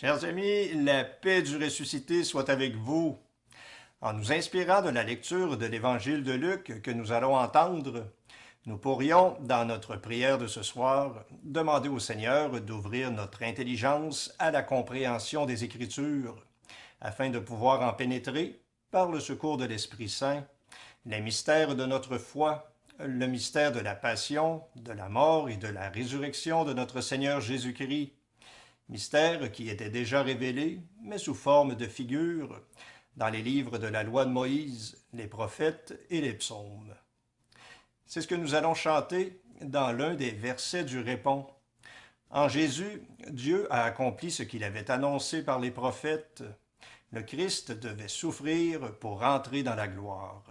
Chers amis, la paix du ressuscité soit avec vous. En nous inspirant de la lecture de l'Évangile de Luc que nous allons entendre, nous pourrions, dans notre prière de ce soir, demander au Seigneur d'ouvrir notre intelligence à la compréhension des Écritures, afin de pouvoir en pénétrer, par le secours de l'Esprit Saint, les mystères de notre foi, le mystère de la passion, de la mort et de la résurrection de notre Seigneur Jésus-Christ, mystère qui était déjà révélé, mais sous forme de figures, dans les livres de la loi de Moïse, les prophètes et les psaumes. C'est ce que nous allons chanter dans l'un des versets du Répond. En Jésus, Dieu a accompli ce qu'il avait annoncé par les prophètes. Le Christ devait souffrir pour entrer dans la gloire.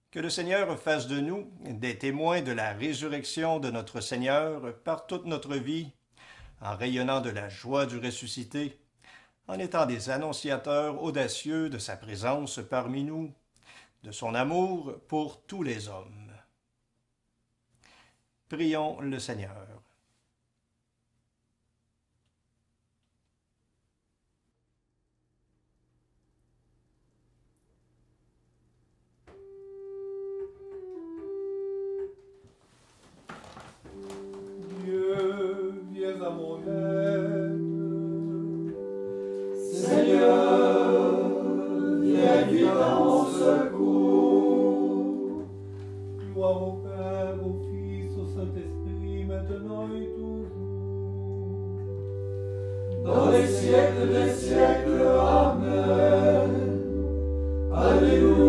Que le Seigneur fasse de nous des témoins de la résurrection de notre Seigneur par toute notre vie, en rayonnant de la joie du ressuscité, en étant des annonciateurs audacieux de sa présence parmi nous, de son amour pour tous les hommes. Prions le Seigneur. Dieu, viens à mon aide. Seigneur, viens vite à mon secours. Gloire au Père, au Fils, au Saint-Esprit, maintenant et toujours. Dans les siècles des siècles, Amen. Alléluia.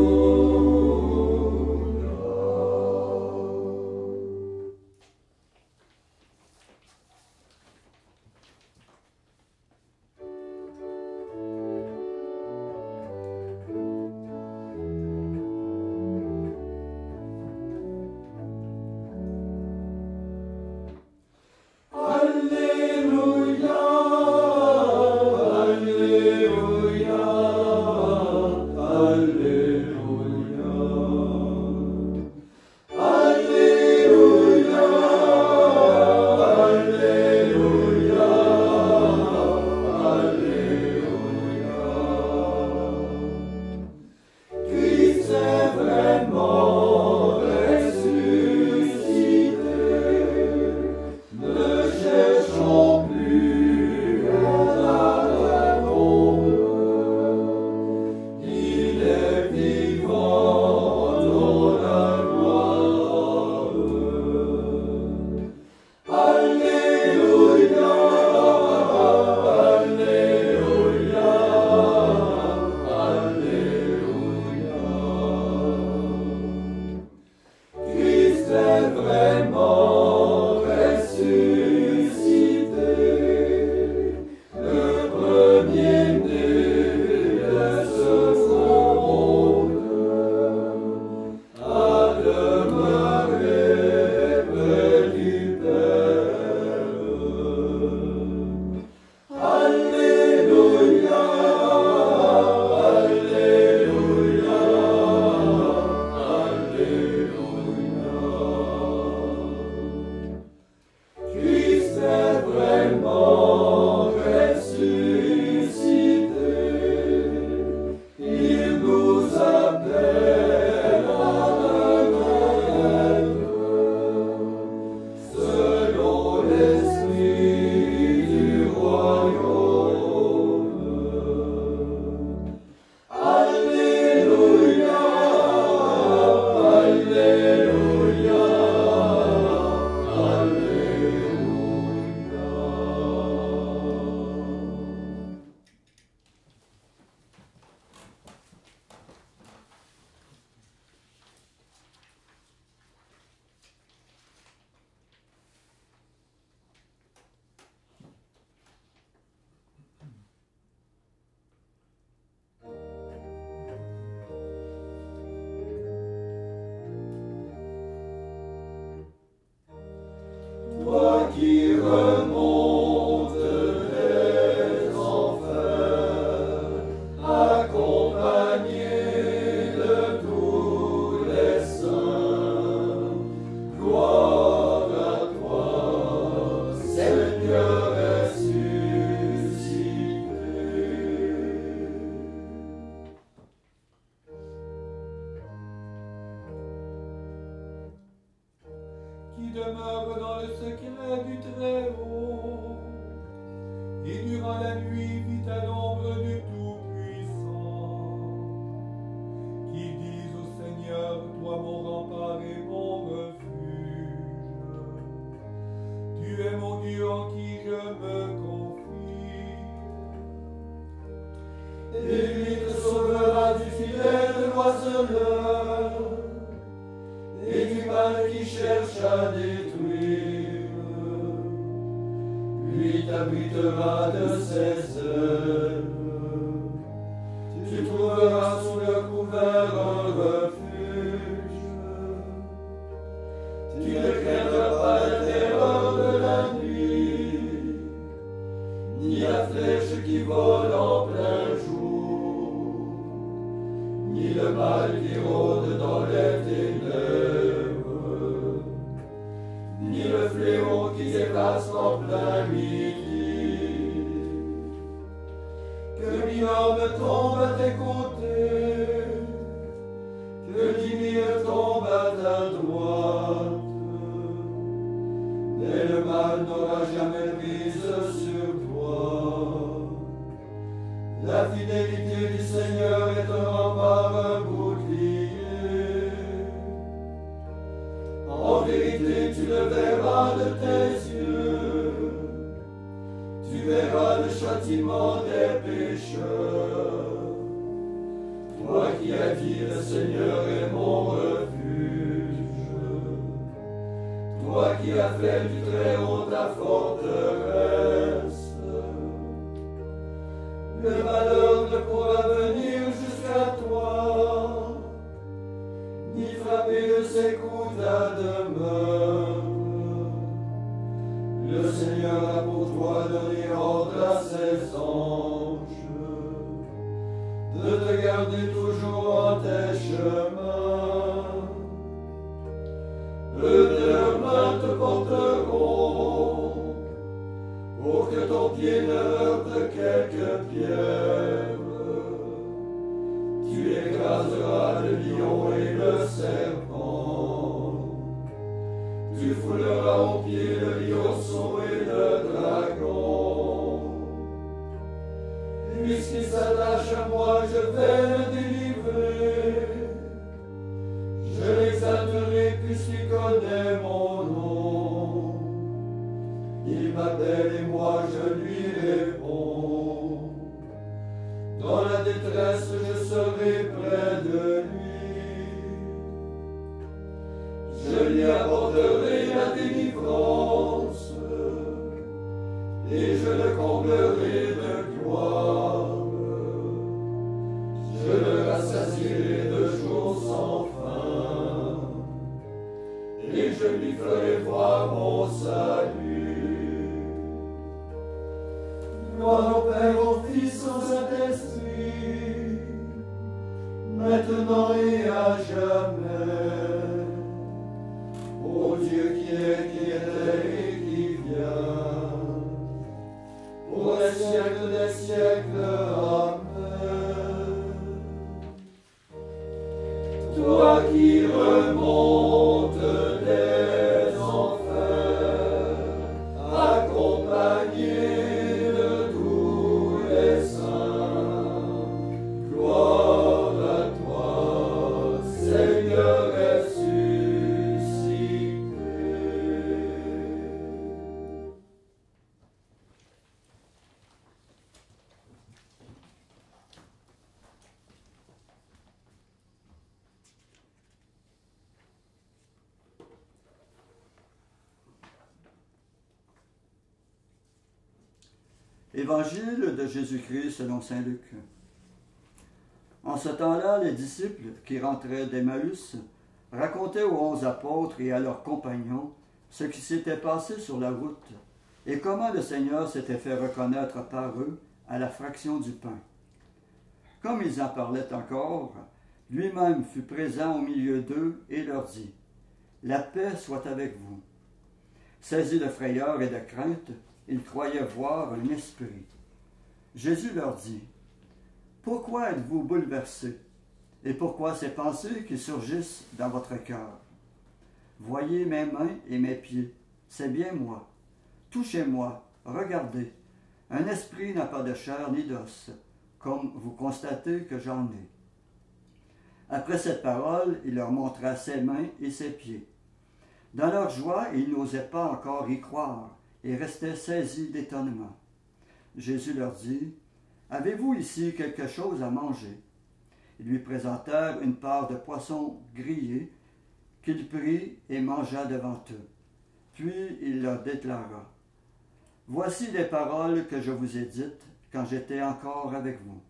Toi qui remontes les enfers, accompagné de tous les saints, gloire à toi, Seigneur ressuscité. secret du Très-Haut, et durant la nuit vit à l'ombre du Tout-Puissant, qui disent au Seigneur, toi mon rempart et mon refuge, tu es mon Dieu en qui je me confie. Et lui te sauvera du filet de l'oiseleur et du mal qui cherche à détruire. Lui t'abritera de ses ailes. Tu trouveras sous le couvert un refuge. Tu ne craindras pas la terreur de la nuit, ni la flèche qui vole en plein jour, ni le mal qui rôde dans les ténèbres, ni le fléau qui s'efface en plein midi. Que 1000 hommes tombent à tes côtés, que 10 000 tombent à ta droite, mais le mal n'aura jamais prise sur toi. La fidélité du Seigneur est un rempart, un bouclier. En vérité, tu le verras de tes yeux. Tu verras le châtiment des pécheurs. Toi qui as dit, le Seigneur est mon refuge. Toi qui as fait du Très-Haut ta forteresse. Le malheur ne pourra venir jusqu'à toi, ni frapper de ses coups ta demeure. Le Seigneur a pour toi donné ordre à ses anges de te garder toujours en tes chemins. Eux de leurs mains te porteront, pour que ton pied ne heurte quelque pierre. Tu écraseras le lion et le serpent. Tu fouleras au pied le lionceau et le dragon. Puisqu'il s'attache à moi, je vais le délivrer. Je l'exalterai puisqu'il connaît mon nom. Il m'appelle et moi je lui réponds. Dans la détresse, je serai près de lui. Je lui apporterai la délivrance et je le comblerai de gloire. Je le rassasierai de jours sans fin et je lui ferai voir mon salut. Gloire au Père, au Fils, au Saint-Esprit, maintenant et à jamais. Ô Dieu qui est, qui était et qui vient, pour les siècles des siècles. Amen. Toi qui remontes des enfers, accompagné Évangile de Jésus-Christ selon saint Luc. En ce temps-là, les disciples qui rentraient d'Emmaüs racontaient aux 11 apôtres et à leurs compagnons ce qui s'était passé sur la route et comment le Seigneur s'était fait reconnaître par eux à la fraction du pain. Comme ils en parlaient encore, lui-même fut présent au milieu d'eux et leur dit : « La paix soit avec vous. » Saisis de frayeur et de crainte, ils croyaient voir un esprit. Jésus leur dit : « Pourquoi êtes-vous bouleversés, et pourquoi ces pensées qui surgissent dans votre cœur? Voyez mes mains et mes pieds, c'est bien moi. Touchez-moi, regardez. Un esprit n'a pas de chair ni d'os, comme vous constatez que j'en ai. Après cette parole, il leur montra ses mains et ses pieds. Dans leur joie, ils n'osaient pas encore y croire et restaient saisis d'étonnement. Jésus leur dit, « Avez-vous ici quelque chose à manger? » Ils lui présentèrent une part de poisson grillé qu'il prit et mangea devant eux. Puis il leur déclara, « Voici les paroles que je vous ai dites quand j'étais encore avec vous.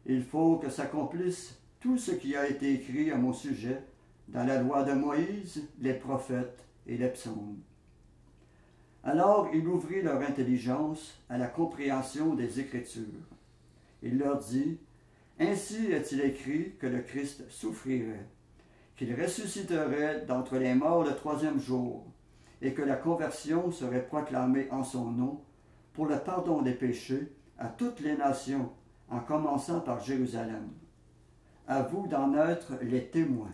Il faut que s'accomplisse tout ce qui a été écrit à mon sujet dans la loi de Moïse, les prophètes et les psaumes. » Alors il ouvrit leur intelligence à la compréhension des Écritures. Il leur dit, « Ainsi est-il écrit que le Christ souffrirait, qu'il ressusciterait d'entre les morts le 3e jour, et que la conversion serait proclamée en son nom pour le pardon des péchés à toutes les nations, en commençant par Jérusalem. À vous d'en être les témoins. »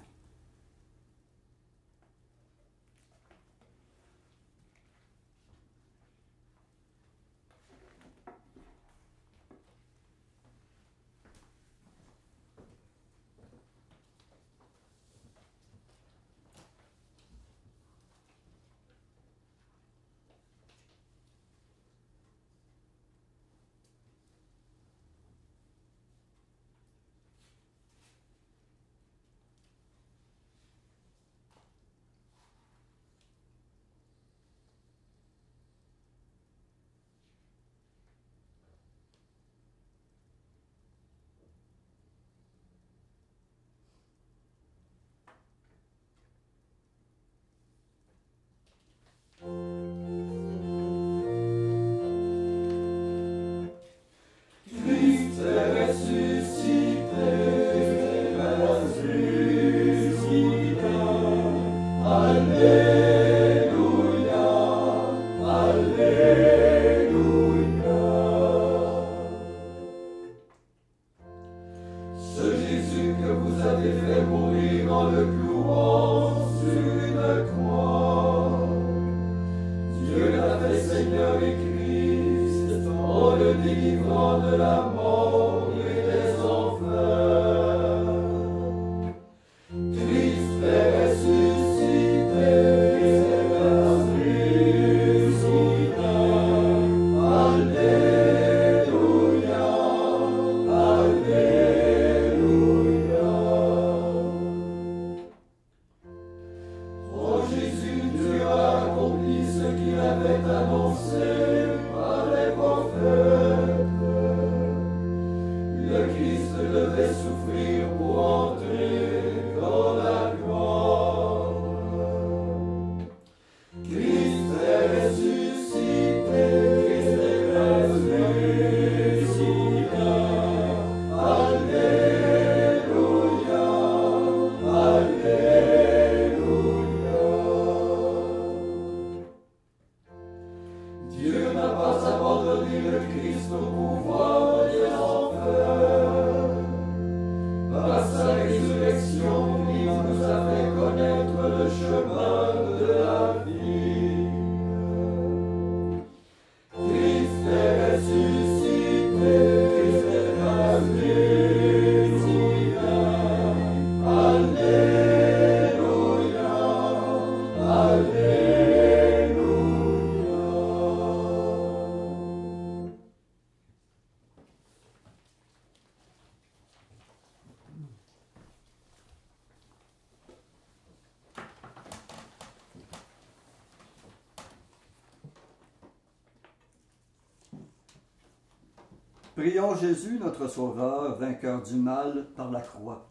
Prions Jésus, notre Sauveur, vainqueur du mal par la croix.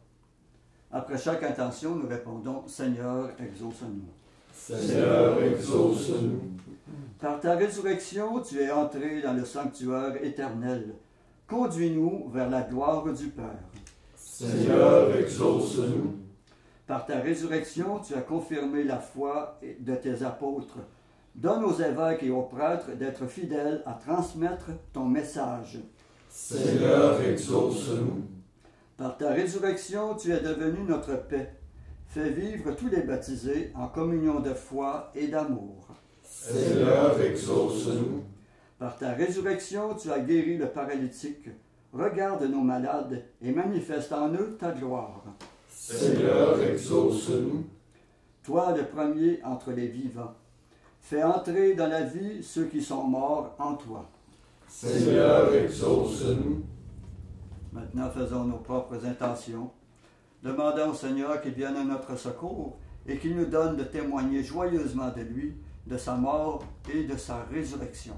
Après chaque intention, nous répondons, Seigneur, exauce-nous. Seigneur, exauce-nous. Par ta résurrection, tu es entré dans le sanctuaire éternel. Conduis-nous vers la gloire du Père. Seigneur, exauce-nous. Par ta résurrection, tu as confirmé la foi de tes apôtres. Donne aux évêques et aux prêtres d'être fidèles à transmettre ton message. Seigneur, exauce-nous. Par ta résurrection, tu es devenu notre paix. Fais vivre tous les baptisés en communion de foi et d'amour. Seigneur, exauce-nous. Par ta résurrection, tu as guéri le paralytique. Regarde nos malades et manifeste en eux ta gloire. Seigneur, exauce-nous. Toi, le premier entre les vivants, fais entrer dans la vie ceux qui sont morts en toi. Seigneur, exauce-nous. Maintenant, faisons nos propres intentions. Demandons au Seigneur qu'il vienne à notre secours et qu'il nous donne de témoigner joyeusement de lui, de sa mort et de sa résurrection.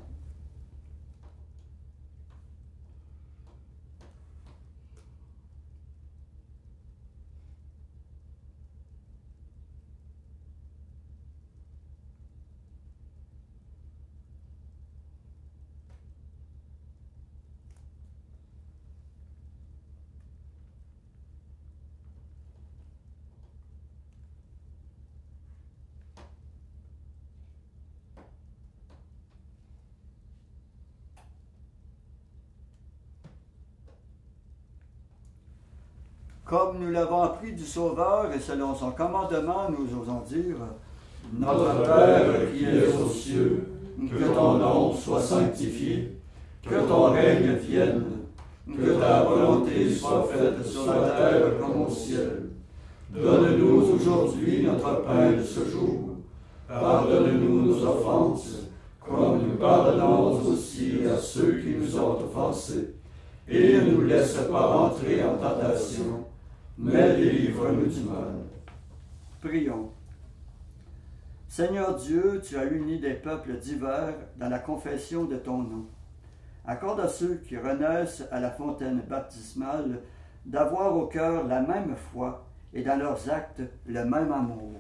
Comme nous l'avons appris du Sauveur et selon son commandement, nous osons dire « Notre Père qui es aux cieux, que ton nom soit sanctifié, que ton règne vienne, que ta volonté soit faite sur la terre comme au ciel. Donne-nous aujourd'hui notre pain de ce jour. Pardonne-nous nos offenses, comme nous pardonnons aussi à ceux qui nous ont offensés. Et ne nous laisse pas entrer en tentation, mais délivre-nous du mal. » Prions. Seigneur Dieu, tu as uni des peuples divers dans la confession de ton nom. Accorde à ceux qui renaissent à la fontaine baptismale d'avoir au cœur la même foi et dans leurs actes le même amour.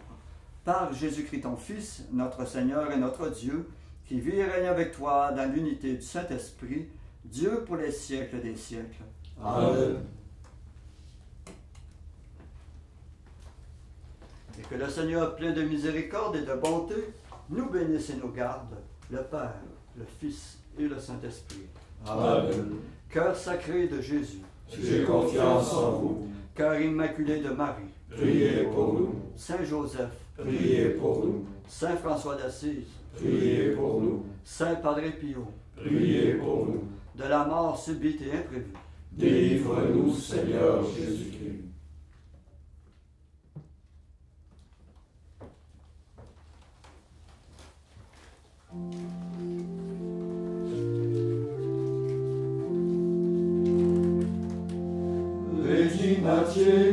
Par Jésus-Christ ton Fils, notre Seigneur et notre Dieu, qui vit et règne avec toi dans l'unité du Saint-Esprit, Dieu pour les siècles des siècles. Amen. Et que le Seigneur, plein de miséricorde et de bonté, nous bénisse et nous garde, le Père, le Fils et le Saint-Esprit. Amen. Cœur sacré de Jésus, J'ai confiance en vous. cœur immaculé de Marie, Priez pour nous. Saint Joseph, Priez pour nous. Saint François d'Assise, Priez pour nous. Saint Padre Pio, Priez pour nous. de la mort subite et imprévue. Délivre-nous, Seigneur Jésus-Christ. Regina Caeli,